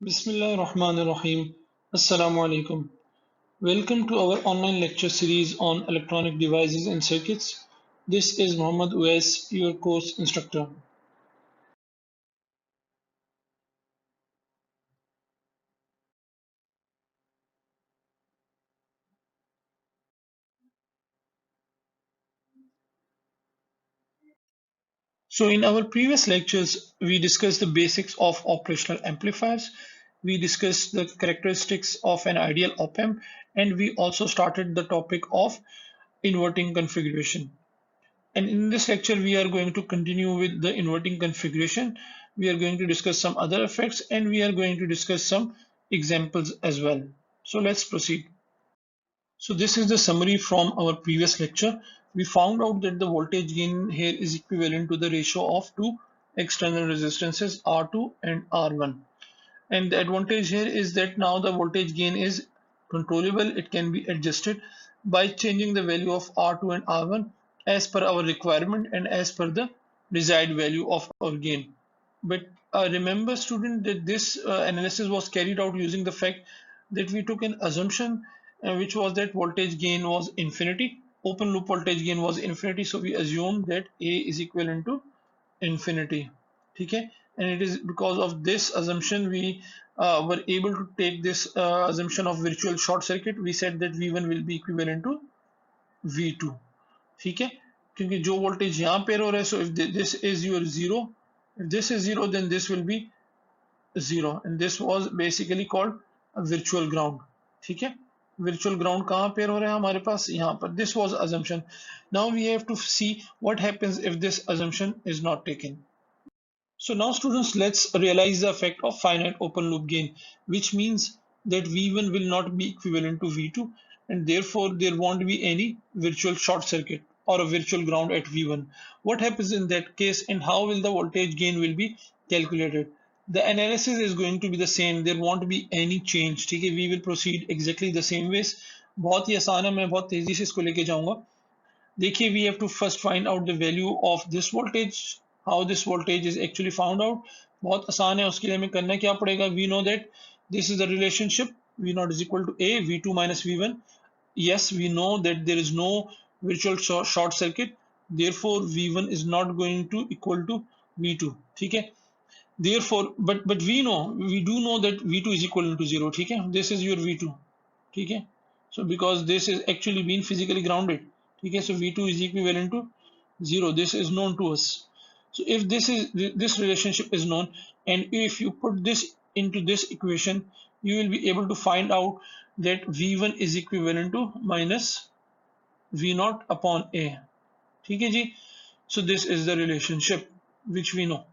Bismillah Rahman Rahim. Assalamu alaikum. Welcome to our online lecture series on electronic devices and circuits. This is Muhammad Uwais, your course instructor. So in our previous lectures, we discussed the basics of operational amplifiers. We discussed the characteristics of an ideal op-amp, and we also started the topic of inverting configuration. And in this lecture, we are going to continue with the inverting configuration. We are going to discuss some other effects and we are going to discuss some examples as well. So let's proceed. So this is the summary from our previous lecture. We found out that the voltage gain here is equivalent to the ratio of two external resistances R2 and R1. And the advantage here is that now the voltage gain is controllable. It can be adjusted by changing the value of R2 and R1 as per our requirement and as per the desired value of our gain. But remember student that this analysis was carried out using the fact that we took an assumption which was that voltage gain was infinity. Open loop voltage gain was infinity. So we assumed that A is equivalent to infinity. Okay, and it is because of this assumption we were able to take this assumption of virtual short circuit. We said that V1 will be equivalent to V2. ठीक है, क्योंकि जो voltage यहाँ पे हो रहा है, so if this is your zero, if this is zero, then this will be zero, and this was basically called a virtual ground. ठीक है, virtual ground कहाँ पे हो रहा है हमारे पास, यहाँ पर. This was assumption. Now we have to see what happens if this assumption is not taken. So now students, let's realize the effect of finite open loop gain, which means that V1 will not be equivalent to V2 and therefore there won't be any virtual short circuit or a virtual ground at V1. What happens in that case and how will the voltage gain will be calculated? The analysis is going to be the same. There won't be any change. ठीक है, we will proceed exactly the same ways. बहुत ही आसान है, मैं बहुत तेजी से इसको लेके जाऊंगा. देखिए, we have to first find out the value of this voltage. How this voltage is actually found out. बहुत आसान है, उसके लिए हमें करना क्या पड़ेगा. We know that this is the relationship V0 is equal to A V2 minus V1. Yes, we know that there is no virtual short circuit, therefore V1 is not going to equal to V2. ठीक है, therefore but we do know that V2 is equal to 0. ठीक है, this is your V2. ठीक है, so because this is actually being physically grounded. ठीक है, so V2 is equivalent to 0. This is known to us. So if this relationship is known, and if you put this into this equation, you will be able to find out that V1 is equivalent to minus V0 upon A. ठीक है जी, so this is the relationship which we know.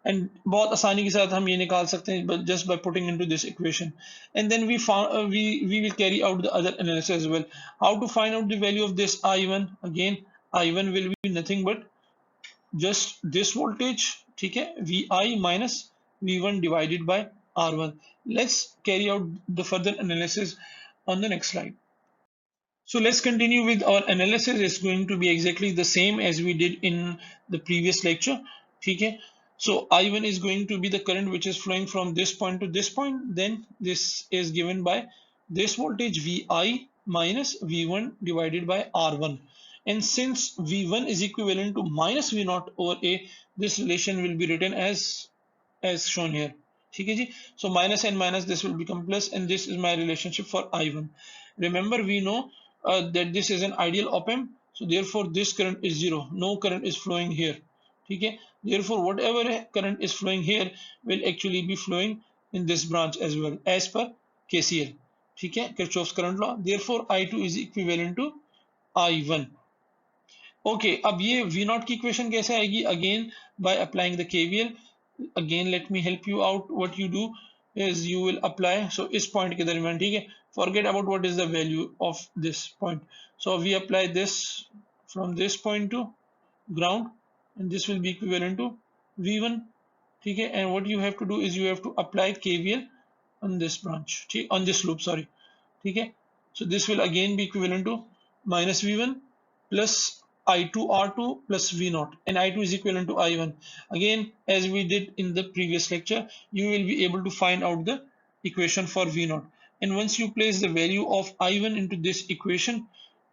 And बहुत आसानी के साथ हम ये निकाल सकते हैं just by putting into this equation. And then we will carry out the other analysis as well. How to find out the value of this I1? Again, I1 will be nothing but just this voltage, ठीक है, Vi minus V1 divided by R1. Let's carry out the further analysis on the next slide. So let's continue with our analysis. It's going to be exactly the same as we did in the previous lecture. Okay. So I1 is going to be the current which is flowing from this point to this point. Then this is given by this voltage Vi minus V1 divided by R1. And since V1 is equivalent to minus V0 over A, this relation will be written as shown here. ठीक है जी, so minus and minus this will become plus, and this is my relationship for I1. Remember, we know that this is an ideal op amp, so therefore this current is zero. No current is flowing here. ठीक है, therefore whatever current is flowing here will actually be flowing in this branch as well as per KCL. ठीक है, Kirchhoff's current law. Therefore I2 is equivalent to I1. Okay, अब ये V not की equation कैसे आएगी? Again by applying the KVL. Again let me help you out. What you do is you will apply, so इस point के दरमियान, ठीक है, forget about what is the value of this point. So we apply this from this point to ground, and this will be equivalent to V1. ठीक है, and what you have to do is you have to apply KVL on this branch, ठीक, on this loop, sorry. ठीक है, so this will again be equivalent to minus V1 plus I2 R2 plus V naught, and I2 is equivalent to I1. Again, as we did in the previous lecture, you will be able to find out the equation for V naught. And once you place the value of I1 into this equation,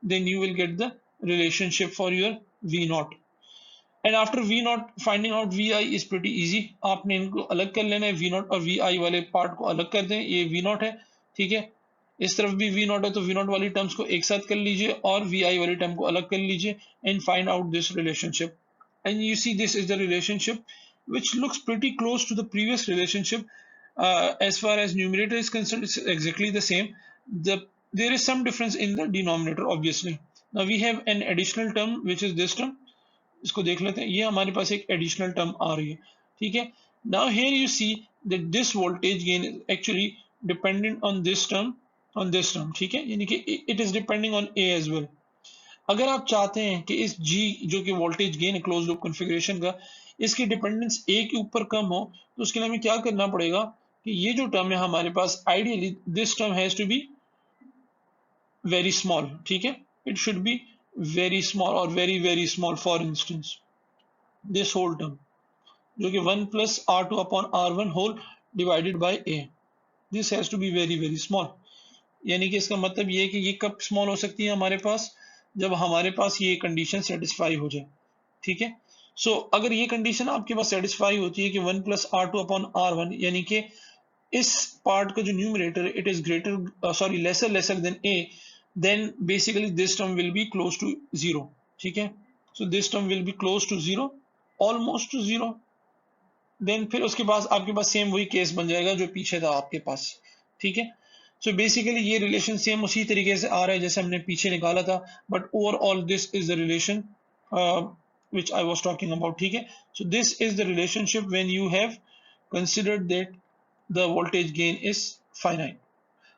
then you will get the relationship for your V naught. And after V naught finding out V I is pretty easy. आपने इनको अलग कर लेना है, V naught और V I वाले part को अलग कर दें. ये वी नॉट है, ठीक है. इस तरफ भी वी नॉट है, तो वी नॉट वाली टर्म्स को एक साथ कर लीजिए और वी आई वाली टर्म को अलग कर लीजिए and find out this relationship. And you see this is the relationship which looks pretty close to the previous relationship. As far as numerator is concerned, it's exactly the same. There is some difference in the denominator, obviously. Now we have an additional term which is this term. इसको देख लेते हैं. ये हमारे पास एक additional term आ रही है, ठीक है. Now here you see that this voltage gain is actually dependent on this term, ठीक है. यानी कि it is depending on A as well. अगर आप चाहते हैं कि इस जी जो कि वोल्टेज गेन है क्लोज लूप कॉन्फ़िगरेशन का, इसकी डिपेंडेंस ए के ऊपर कम हो, तो उसके लिए हमें क्या करना पड़ेगा कि ये जो टर्म है हमारे पास, ideally this term has to be very small, ठीक है. It should be very small or very small. For instance, this whole term जो कि 1 plus r2 upon r1 whole divided by a, this has to be very small. यानी कि इसका मतलब ये है कि ये कब स्मॉल हो सकती है हमारे पास, जब हमारे पास ये कंडीशन सेटिस्फाई हो जाए, ठीक है. सो अगर ये कंडीशन आपके पास सेटिस्फाई होती है कि 1 plus r2 upon r1, यानी कि इस पार्ट का जो numerator it is lesser than a, then basically this term will be close to zero, ठीक है. So this term will be close to zero, almost to zero. then फिर उसके पास आपके पास सेम वही केस बन जाएगा जो पीछे था आपके पास, ठीक है. So basically ये रिलेशन सेम उसी तरीके से आ रहा है जैसे हमने पीछे निकाला था, but overall this is the relation which I was talking about, ठीक है. So this is the relationship when you have considered that the voltage gain is finite.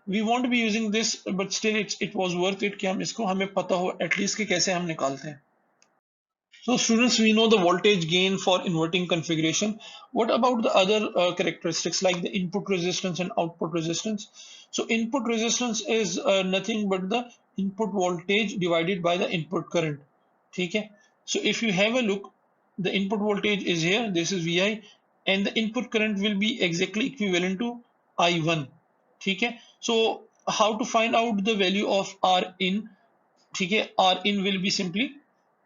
We won't be using this, but still it was worth it कि हम इसको हमें पता हो at least कि कैसे हम निकालते हैं. So students, we know the voltage gain for inverting configuration. What about the other characteristics like the input resistance and output resistance? So input resistance is nothing but the input voltage divided by the input current, ठीक है. So if you have a look, the input voltage is here, this is Vi, and the input current will be exactly equivalent to I1, ठीक है. So how to find out the value of R in, ठीक है. R in will be simply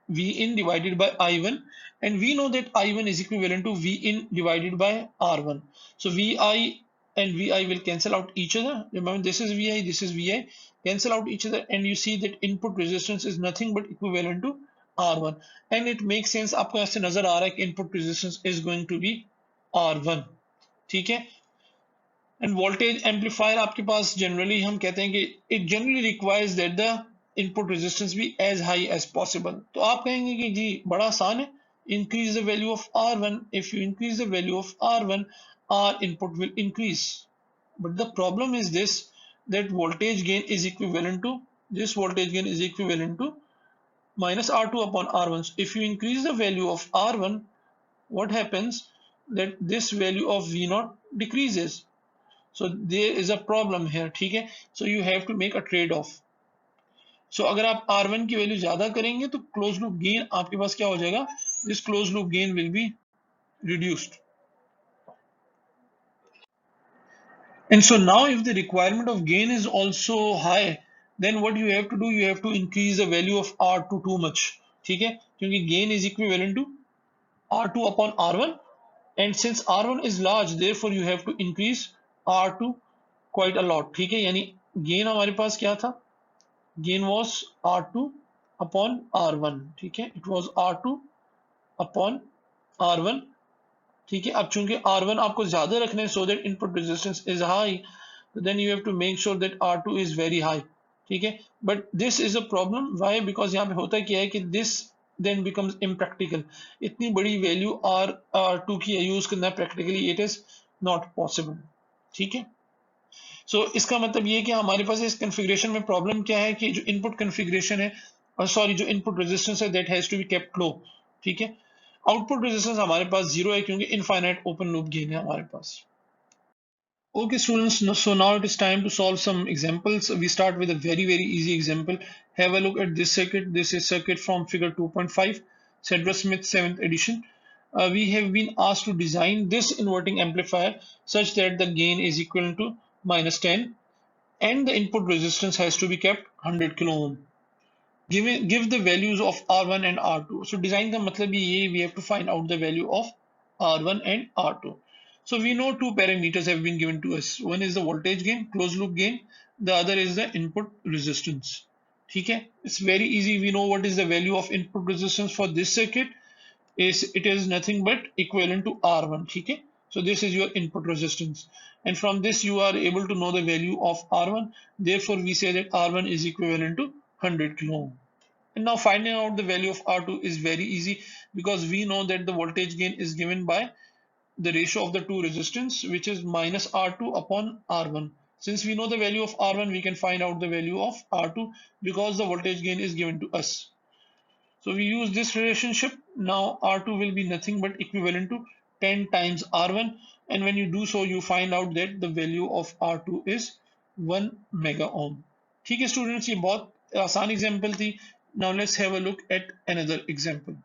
V in divided by I1, and we know that I1 is equivalent to V in divided by R1. So Vi and Vi will cancel out each other. Remember, this is Vi, this is Vi, cancel out each other, and you see that input resistance is nothing but equivalent to R1. And it makes sense, आपको ऐसे नजर आ रहा है कि input resistance is going to be R1, ठीक है. End voltage amplifier आपके पास generally हम कहते हैं कि it generally requires that the input resistance be as high as possible. तो आप कहेंगे कि जी बड़ा आसान है, increase the value of R1. If you increase the value of R1, R input will increase. But the problem is this, that voltage gain is equivalent to, this voltage gain is equivalent to minus R2 upon R1. So if you increase the value of R1, what happens that this value of V0 decreases. So there is a problem here, ठीक है. So you have to make a trade off. So अगर आप R1 की value ज्यादा करेंगे तो close loop gain आपके पास क्या हो जाएगा, this closed loop gain will be reduced. And so now if the requirement of gain is also high, then what you have to do, you have to increase the value of R2 too much, ठीक है. क्योंकि gain is equivalent to R2 upon R1, and since R1 is large, therefore you have to increase R2 quite a lot, ठीक है. यानी gain हमारे पास क्या था, gain was R2 upon R1, ठीक है. It was R2 upon R1, ठीक है. अब चूंकि R1 आपको ज्यादा रखना है so that input resistance is high, then you have to make sure that R2 is very high, ठीक है. But this is a problem, why, because यहाँ पे होता क्या है कि दिस then becomes impractical. इतनी बड़ी वैल्यू R2 की यूज करना practically it is not possible, ठीक है. सो इसका मतलब ये कि हमारे पास इस कॉन्फ़िगरेशन में प्रॉब्लम क्या है कि जो इनपुट कॉन्फ़िगरेशन है, सॉरी जो इनपुट रेजिस्टेंस है that has to be kept low, ठीक है. आउटपुट रेजिस्टेंस हमारे पास जीरो है क्योंकि इनफाइनाइट ओपन लूप गेन है हमारे पास. Okay, students, so now it is time to solve some examples. We start with a very easy example. Have a look at this circuit. This is circuit from figure 2.5, Cedar Smith 7th edition. We have been asked to design this inverting amplifier such that the gain is equal to minus 10 and the input resistance has to be kept 100 kilo ohm. Give the values of R1 and R2. So design का मतलब ये we have to find out the value of R1 and R2. So we know two parameters have been given to us. One is the voltage gain, closed loop gain. The other is the input resistance. ठीक है? It's very easy. We know what is the value of input resistance for this circuit. It is nothing but equivalent to R1. ठीक है? So this is your input resistance. And from this you are able to know the value of R1. Therefore we say that R1 is equivalent to 100 kilo ohm. And now finding out the value of R2 is very easy because we know that the voltage gain is given by the ratio of the two resistance, which is minus R2 upon R1. Since we know the value of R1, we can find out the value of R2 because the voltage gain is given to us. So we use this relationship. Now R2 will be nothing but equivalent to 10 times R1. And when you do so, you find out that the value of R2 is 1 mega ohm. ठीक है students, ये बहुत आसान example थी. Now let's have a look at another example.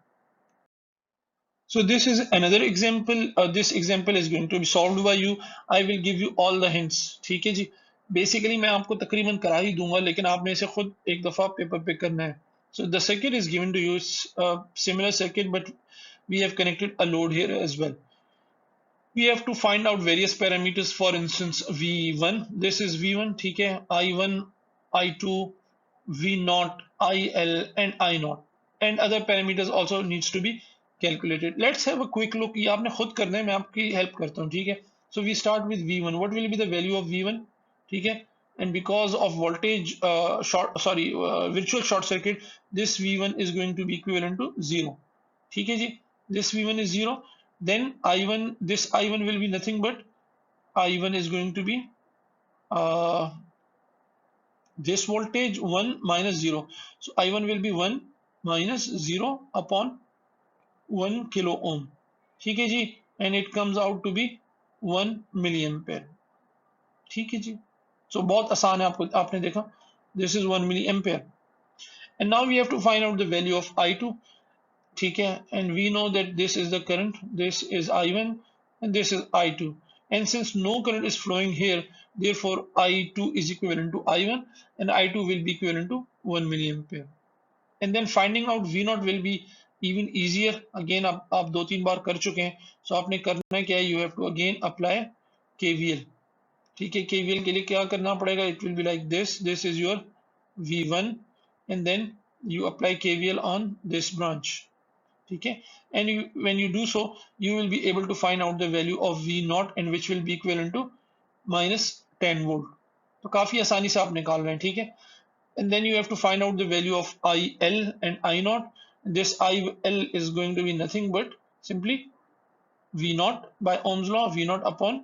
So this is another example. This example is going to be solved by you. I will give you all the hints. ठीक है जी. Basically मैं आपको तकरीबन करा ही दूंगा लेकिन आपने इसे खुद एक दफा पेपर पे करना है. So the circuit is given to you. It's a similar circuit, but we have connected a load here as well. We have to find out various parameters. For instance, V1. This is V1. ठीक है. I1, I2, V0, IL, and I0. And other parameters also needs to be calculated. Let's have a quick look. ये आपने खुद करना है. मैं आपकी help करता हूँ. ठीक है. So we start with V1. What will be the value of V1? ठीक है. And because of voltage virtual short circuit, this V1 is going to be equivalent to 0. ठीक है जी. This V1 is 0. Then I1, this I1 will be nothing but I1 is going to be uh, this voltage 1 minus 0. So I1 will be 1 minus 0 upon 1 kilo ohm. ठीक है जी. And it comes out to be 1 milliampere. ठीक है जी. So बहुत आसान है. आपने देखा. This is 1 milliampere. And now we have to find out the value of I2. ठीक है. And we know that this is the current. This is I1 and this is I2. And since no current is flowing here, therefore I2 is equivalent to I1 and I2 will be equivalent to 1 milliampere. And then finding out V0 will be even easier. Again आप दो तीन बार कर चुके हैं. So आपने करना क्या है? You have to again apply KVL. ठीक है. KVL के लिए क्या करना पड़ेगा? It will be like this. This is your V1 and then you apply KVL on this branch. ठीक है. And when you do so, you will be able to find out the value of V0 and which will be equivalent to minus 10 volt. तो काफी आसानी से आप निकाल रहे हैं. ठीक है. And then you have to find out the value of IL and I0. This IL is going to be nothing but simply V0 by Ohm's law, V0 upon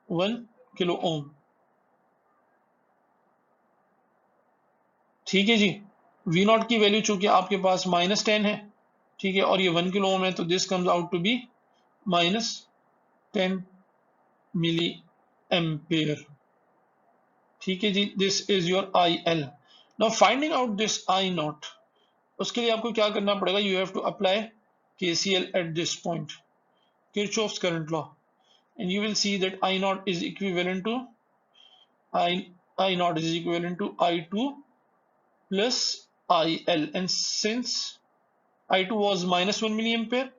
1 kilo ohm. ठीक है जी. V0 की value चूंकि आपके पास minus 10 है. ठीक है. और ये 1 किलो ओम है तो this comes out to be minus 10 milliampere. ठीक है जी. This is your IL. Now finding out this I0, उसके लिए आपको क्या करना पड़ेगा? You have to apply KCL at this point, Kirchhoff's current law, and you will see that I0 is equivalent to I0 is equivalent to I2 plus IL, and since I2 was minus 1 milliampere,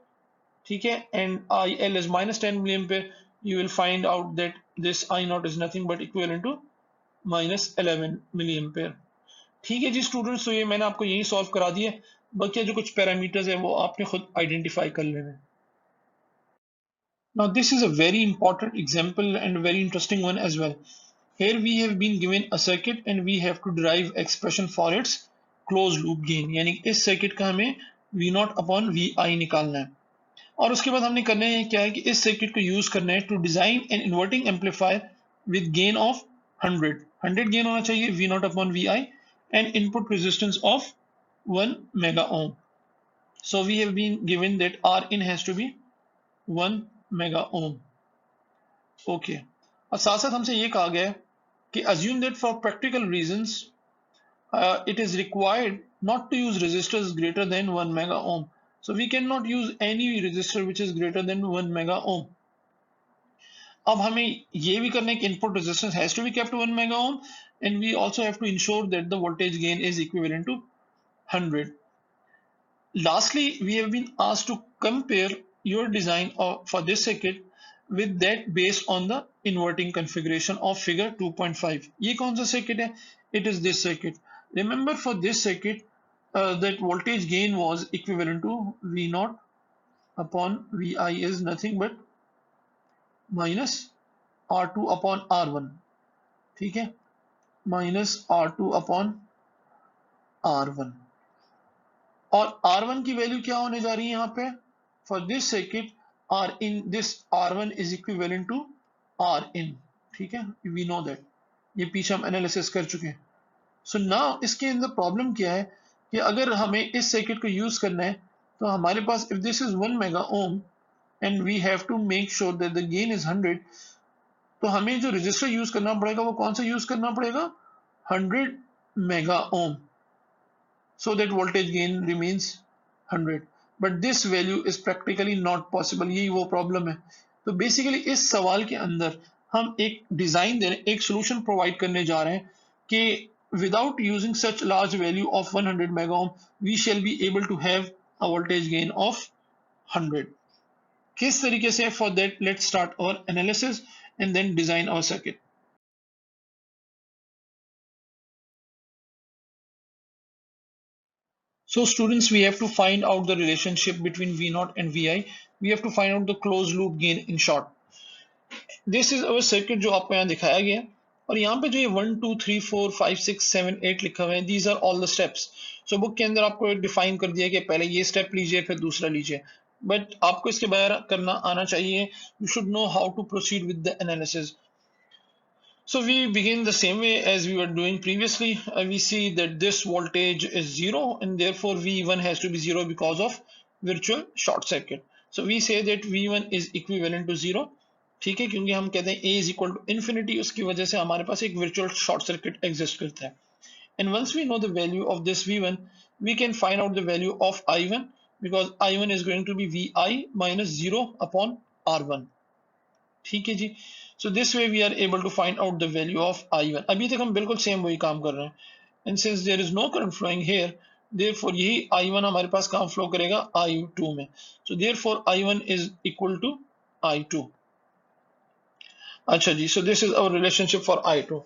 ठीक है, and IL is minus 10 milliampere, you will find out that this I0 is nothing but equivalent to minus 11 milliampere. ठीक है जी students. तो ये मैंने आपको यही solve करा दिया. बाकी जो कुछ पैरामीटर्स है वो आपने खुद आइडेंटिफाई कर लेना है. Now this is a very important example and a very interesting one as well. Here we have been given a circuit and we have to derive expression for its closed loop gain. यानी इस circuit का हमें V0 upon Vi निकालना है. और उसके बाद हमने करना है क्या है कि इस सर्किट को यूज करना है to design an inverting amplifier with gain of 100 gain होना चाहिए V0 upon Vi and input resistance of 1 mega ohm. So we have been given that R in has to be 1 mega ohm. Okay. और साथ साथ हमसे ये कहा गया है कि assume that for practical reasons it is required not to use resistors greater than 1 mega ohm. So we cannot use any resistor which is greater than 1 mega ohm. अब हमें ये भी करना है कि input resistance has to be kept 1 mega ohm and we also have to ensure that the voltage gain is equivalent to 100. Lastly, we have been asked to compare your design for this circuit with that based on the inverting configuration of figure 2.5. ये कौन सा circuit है? It is this circuit. Remember for this circuit that voltage gain was equivalent to V naught upon Vi is nothing but minus R2 upon R1. ठीक है? Minus R2 upon R1. और R1 की value क्या होने जा रही है यहाँ पे? For this circuit, R in this R1 is equivalent to R in. ठीक है? We know that. ये पीछे हम एनालिसिस कर चुके हैं. So now इसके अंदर प्रॉब्लम क्या है कि अगर हमें इस सर्किट को यूज करना है तो हमारे पास if this is 1 mega ohm and we have to make sure that the gain is 100, तो हमें जो रेजिस्टर यूज करना पड़ेगा वो कौन सा यूज करना पड़ेगा? 100 mega ohm. So that voltage gain remains 100, but this value is practically not possible. यही वो प्रॉब्लम है. तो बेसिकली इस सवाल के अंदर हम एक डिजाइन दे रहे हैं, एक सोल्यूशन प्रोवाइड करने जा रहे हैं कि without using such large value of 100 mega ohm we shall be able to have a voltage gain of 100. किस तरीके से? For that let's start our analysis and then design our circuit. So students, we have to find out the relationship between V0 and Vi. We have to find out the closed loop gain in short. This is our circuit जो आपको यहाँ दिखाया गया है और यहाँ पे जो ये 1 2 3 4 5 6 7 8 लिखा हुआ है, these are all the steps. So book के अंदर आपको डिफाइन कर दिया कि पहले ये स्टेप लीजिए फिर दूसरा लीजिए, बट आपको इसके बारे करना आना चाहिए. You should know how to proceed with the analysis. So we begin the same way as we were doing previously. We see that this voltage is 0 and therefore V1 has to be 0 because of virtual short circuit. So we say that V1 is equivalent to 0. ठीक है, क्योंकि हम कहते हैं A is equal to infinity, उसकी वजह से हमारे पास एक virtual short circuit exist करता है. And once we know the value of this V1, we can find out the value of I1 because I1 is going to be Vi minus 0 upon R1. ठीक है जी. So this way we are able to find out the value of I1. अभी तक हम बिल्कुल same वही काम कर रहे हैं. And since there is no current flowing here, therefore यही I1 हमारे पास कहाँ फ्लो करेगा? I2 में. So therefore I1 is equal to I2. अच्छा जी, so this is our relationship for I2.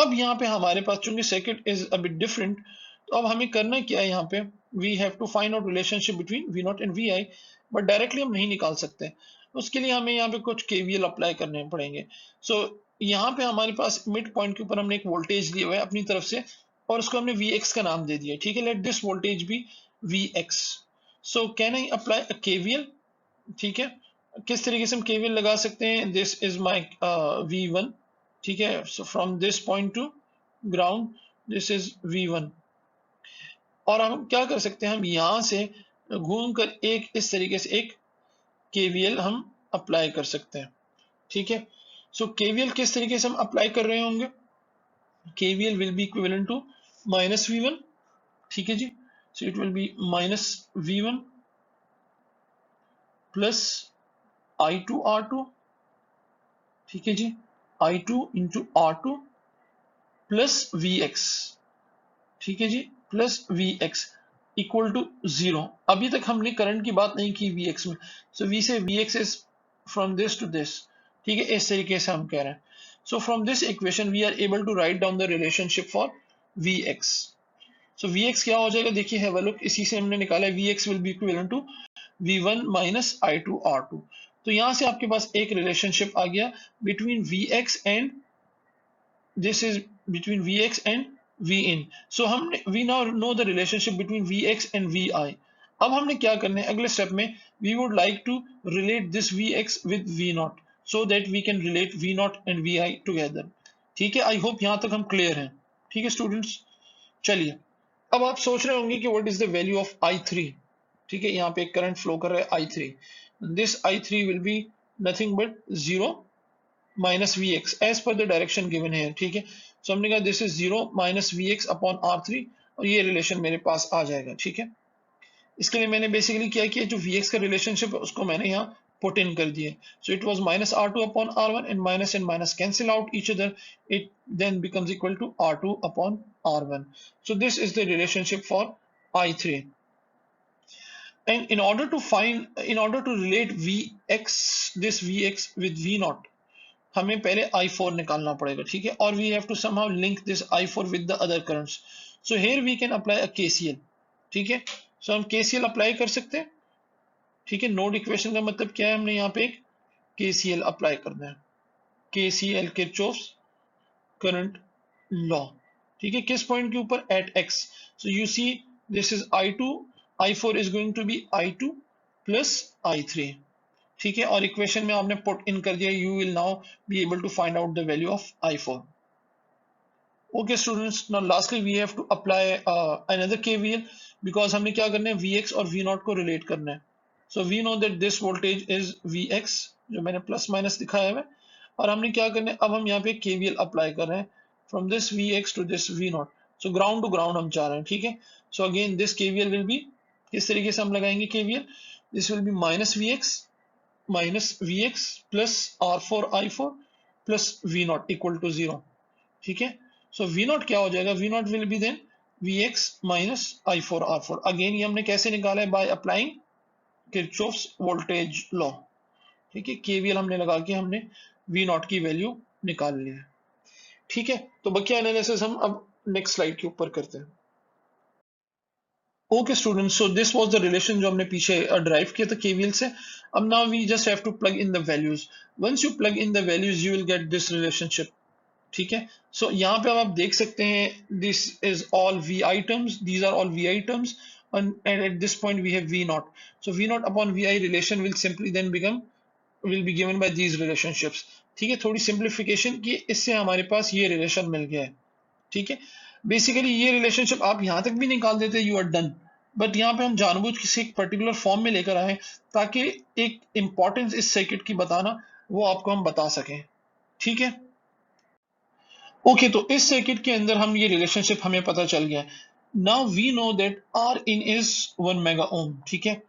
अब यहाँ पे हमारे पास चूंकि circuit is a bit different, तो अब हमें करना क्या है यहाँ पे? We have to find out relationship between V0 and Vi, but directly हम नहीं निकाल सकते. उसके लिए हमें यहाँ पे कुछ KVL अप्लाई करने पड़ेंगे. So यहाँ पे हमारे पास मिड पॉइंट के ऊपर हमने एक वोल्टेज लिया हुआ है अपनी तरफ से और उसको हमने Vx का नाम दे दिया. ठीक है, let this voltage be Vx. So can I apply a KVL? ठीक है, किस तरीके से हम KVL लगा सकते हैं? This is my V1. ठीक है, सो from this point two ground this is V1. और हम क्या कर सकते हैं? हम यहाँ से घूमकर एक इस तरीके से एक KVL हम अप्लाई कर सकते हैं. ठीक है, सो KVL किस तरीके से हम अप्लाई कर रहे होंगे? KVL will be equivalent to minus V1. ठीक है जी, so it will be minus V1 plus I2 R2. ठीक है जी, I2 into R2 plus Vx. ठीक है जी, प्लस Vx इक्वल टू 0. अभी तक हमने करंट की बात नहीं की Vx में, सो V से Vx is from this to this. ठीक है, इस तरीके से हम कह रहे हैं. So from this equation we are able to write down the relationship for Vx. So Vx क्या हो जाएगा? देखिए, हैव अ लुक. इसी से हमने निकाला Vx will be equivalent to V1 minus I2 R2. तो यहां से आपके पास एक रिलेशनशिप आ गया between Vx and this is between Vx and Vin. So हमने we now know the relationship between Vx and Vi. अब हमने क्या करना है अगले स्टेप में? We would like to relate this Vx with V0 so that we can relate V0 and Vi together. ठीक है, आई होप यहाँ तक हम क्लियर हैं. ठीक है स्टूडेंट्स, चलिए. अब आप सोच रहे होंगे कि what is the value of I3. ठीक है, यहाँ पे एक करंट फ्लो कर रहा है I3. This I3 will be nothing but 0 minus V X as per the direction given है, ठीक है। सो हमने कहा this is 0 minus V X upon R3 और ये रिलेशन मेरे पास आ जाएगा, ठीक है। इसके लिए मैंने बेसिकली क्या किया, जो वी एक्स का रिलेशनशिप है उसको मैंने यहाँ पुट इन कर दिया। So it was minus R2 upon R1 and minus cancel out each other, it then becomes equal to R2 upon R1। So this is the relationship for I3। And in order to relate Vx, this Vx with V naught, हमें पहले I4 निकालना पड़ेगा, ठीक है। और we have to somehow link this I4 with the other currents. So here we can apply a KCL, ठीक है। So हम KCL अप्लाई कर सकते हैं, ठीक है। नोड इक्वेशन का मतलब क्या है, हमने यहाँ पे एक KCL अप्लाई करना है, KCL किरचॉफ्स करंट लॉ, ठीक है। किस पॉइंट के ऊपर, at x। So you see this is I2, I4 is going to be I2 plus I3, ठीक है। और इक्वेशन में आपने पुट इन कर दिया, you will now be able to find out the value of I4। Okay students, now lastly we have to apply another KVL, because हमने क्या करना है, Vx और V नॉट को रिलेट करना है। So we know that this voltage is Vx, जो मैंने प्लस माइनस दिखाया है, और हमने क्या करना है, अब हम यहाँ पे KVL अप्लाई कर रहे हैं from this Vx to this V naught. So ground to ground हम जा रहे हैं, ठीक है। So again this KVL will be, किस तरीके से हम लगाएंगे KVL, this will be minus V X plus R4 I4 plus V naught equal to 0, ठीक है। सो V नॉट क्या हो जाएगा, V naught will be then Vx minus I4 R4। Again ये हमने कैसे निकाला है, by applying Kirchhoff's voltage law, ठीक है। KVL हमने लगा के हमने V नॉट की वैल्यू निकाल ली है, ठीक है। तो बाकी एनालिसिस हम अब नेक्स्ट स्लाइड के ऊपर करते हैं। Okay students, so this was the relation जो हमने पीछे ड्राइव किया था KVL से। अब now we just have to plug in the values. Once you plug in the values you will get this relationship, ठीक है। सो यहाँ पे अब आप देख सकते हैं, this is all VI terms, these are all VI terms, and at this point we have V naught. So V naught upon VI relation will simply then will be given by these relationships, ठीक है। थोड़ी simplification की, इससे हमारे पास ये relation मिल गया है, ठीक है। बेसिकली ये रिलेशनशिप आप यहां तक भी निकाल देते, यू आर डन। बट यहाँ पे हम जानबूझ किसी एक पर्टिकुलर फॉर्म में लेकर आए ताकि एक इंपॉर्टेंस इस सर्किट की बताना, वो आपको हम बता सकें, ठीक है। ओके, तो इस सर्किट के अंदर हम ये रिलेशनशिप हमें पता चल गया। Now we know that R in is 1 mega ohm, ठीक है।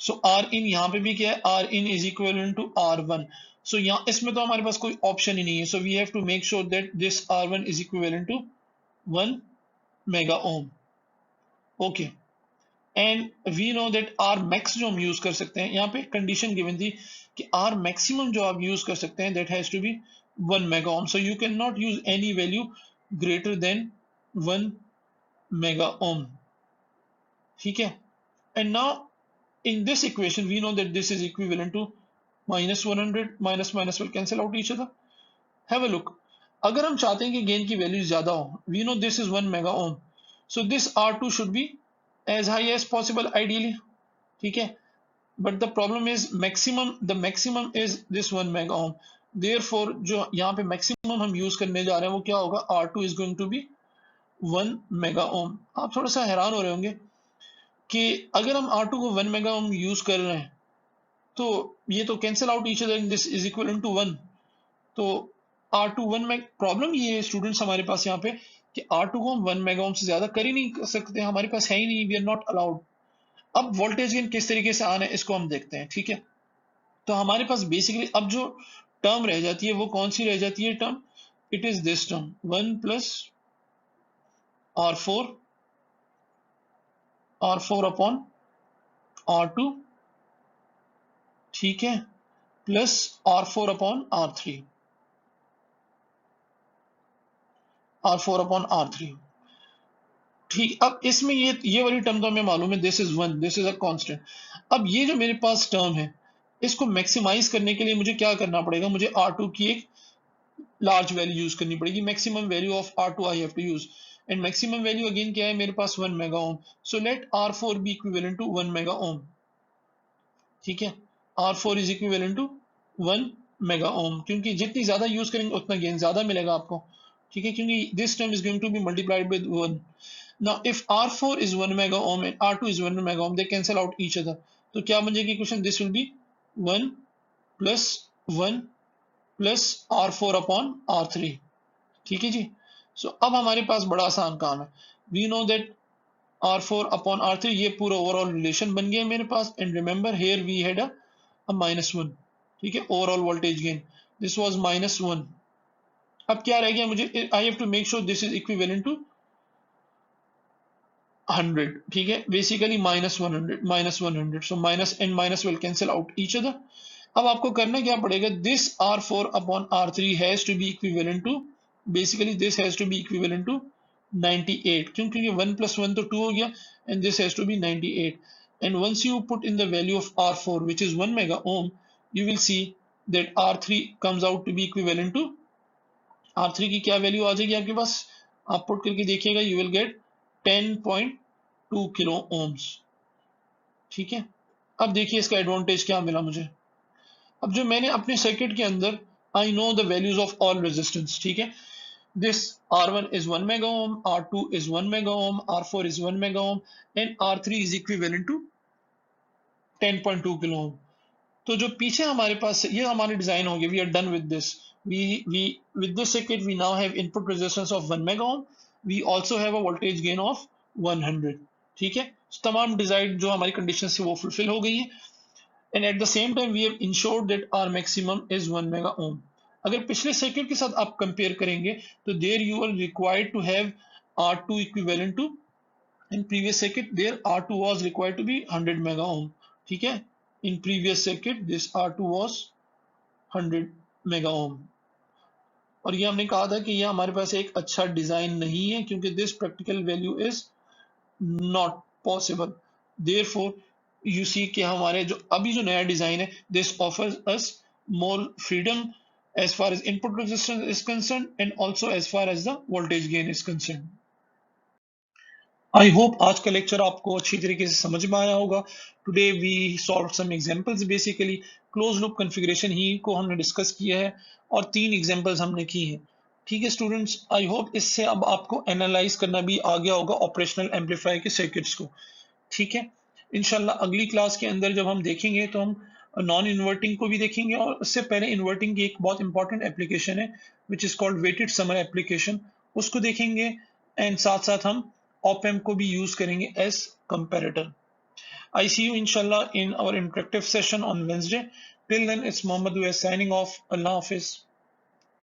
सो आर इन यहाँ पे भी क्या है, R in is equal to R1। So यहाँ इसमें तो हमारे पास कोई ऑप्शन ही नहीं है, so we have to make sure that this R1 is equal to 1 mega ohm, okay. And we know that R max जो हम यूज कर सकते हैं, यहाँ पे कंडीशन गिवन थी कि आर मैक्सिमम जो आप यूज कर सकते हैं that has to be 1 mega ohm. So you can not use any value greater than 1 mega ohm, ठीक है। And now in this equation we know that this is equivalent to minus 100, minus will cancel out each other. Have a look. अगर हम चाहते हैं कि gain की value ज्यादा हो, we know this is 1 mega ohm, so this R2 should be as high as possible ideally, ठीक है। but the problem is the maximum is this 1 mega ohm, therefore जो यहाँ पे maximum हम यूज करने जा रहे हैं वो क्या होगा, R2 is going to be 1 mega ohm। आप थोड़ा सा हैरान हो रहे होंगे कि अगर हम R2 को 1 मेगा ओम यूज कर रहे हैं तो ये तो cancel out each other, this is equal to 1। तो R2 1 मेगा, प्रॉब्लम ये है स्टूडेंट्स हमारे पास यहाँ पे कि R2 को हम 1 मेगा ओम से ज्यादा कर ही नहीं कर सकते, हमारे पास है ही नहीं, वी आर नॉट अलाउड। अब वोल्टेज गेन किस तरीके से आना है इसको हम देखते हैं, ठीक है। तो हमारे पास बेसिकली अब जो टर्म रह जाती है वो कौन सी रह जाती है term, it is this term 1 plus R4 upon R2, ठीक है, plus R4 upon R3, R4 upon R3, ठीक। अब इसमें ये वाली टर्म तो हमें मालूम है, this is 1, this is a constant. अब ये जो मेरे पास टर्म है इसको मैक्सिमाइज करने के लिए मुझे क्या करना पड़ेगा, मुझे R2 की एक लार्ज वैल्यू यूज करनी पड़ेगी, maximum value of R2 I have to use, and maximum value again क्या है मेरे पास 1 mega ohm. So let R4 be equivalent to 1 mega ohm, ठीक है। R4 is equivalent to 1 mega ohm, क्योंकि जितनी ज्यादा यूज करेंगे उतना गेन ज्यादा मिलेगा आपको, ठीक है, क्योंकि this term is going to be multiplied with 1। Now if R4 is 1 mega ohm and R2 is 1 mega ohm, they cancel out each other। तो क्या बन जाएगी equation, this will B 1 plus 1 plus R4 upon R3। ठीक है जी। सो अब हमारे पास बड़ा आसान काम है। We know that R4 upon R3, ये पूरा ओवरऑल रिलेशन बन गया मेरे पास। And remember here we had a -1। ठीक है, overall voltage gain this was -1। अब क्या रह गया मुझे, I have to make sure this is equivalent to 100। ठीक है, basically -100 so minus and minus will cancel out each other. अब आपको करना क्या पड़ेगा, this R4 upon R3 has to be equivalent to, basically this has to be equivalent to 98। क्यों? क्योंकि 1 + 1 तो 2 हो गया, and this has to be 98। And once you put in the value of R4 which is 1 mega ohm, you will see that R3 comes out to be equivalent to, R3 की क्या value आ जाएगी आपके पास, आप put करके देखिएगा, you will get 10.2 kilo ohms. ठीक है, अब देखिए इसका एडवांटेज क्या मिला मुझे। अब जो मैंने अपने सर्किट के अंदर, I know the values of all resistance. ठीक है, this R1 is 1 mega ohm, R2 is 1 mega ohm, R4 is 1 mega ohm, and R3 is equivalent to 10.2 kilo ohm. तो जो पीछे हमारे पास ये हमारे डिजाइन हो गया, we are done with this. We with this circuit we now have input resistance of 1 mega ohm, we also have a voltage gain of 100। ठीक है, तमाम डिजाइन जो हमारी कंडीशन थी वो फुलफिल हो गई है। And at the same time we have ensured that our maximum is 1 mega ohm. अगर पिछले सर्किट के साथ आप कंपेयर करेंगे तो there you are required to have R2 equivalent to, in previous circuit there R2 was required to be 100 mega ohm। ठीक है, in previous circuit this R2 was 100 mega ohm। और ये हमने कहा था कि ये हमारे पास एक अच्छा डिजाइन नहीं है, क्योंकि this practical value is not possible. Therefore you see कि हमारे जो अभी जो नया डिजाइन है, this offers us more freedom as far as input resistance is concerned and also as far as the voltage gain is concerned। I hope आज का lecture आपको अच्छी तरीके से समझ में आया होगा। Today we solve some examples, basically close loop configuration ही को हमने डिस्कस किया है और 3 एग्जांपल्स हमने की हैं। ठीक है स्टूडेंट्स, आई होप इससे अब आपको एनालाइज करना भी आ गया होगा ऑपरेशनल एम्पलीफायर के सर्किट्स को। ठीक है, इंशाल्लाह अगली क्लास के अंदर जब हम देखेंगे तो हम नॉन इन्वर्टिंग को भी देखेंगे, और उससे पहले इन्वर्टिंग की एक बहुत इंपॉर्टेंट एप्लीकेशन है which is called weighted summer application, उसको देखेंगे। एंड साथ साथ हम op amp को भी यूज करेंगे as comparator. I see you inshallah in our interactive session on Wednesday. Till then, it's Mohammed who is signing off. Allah Hafiz.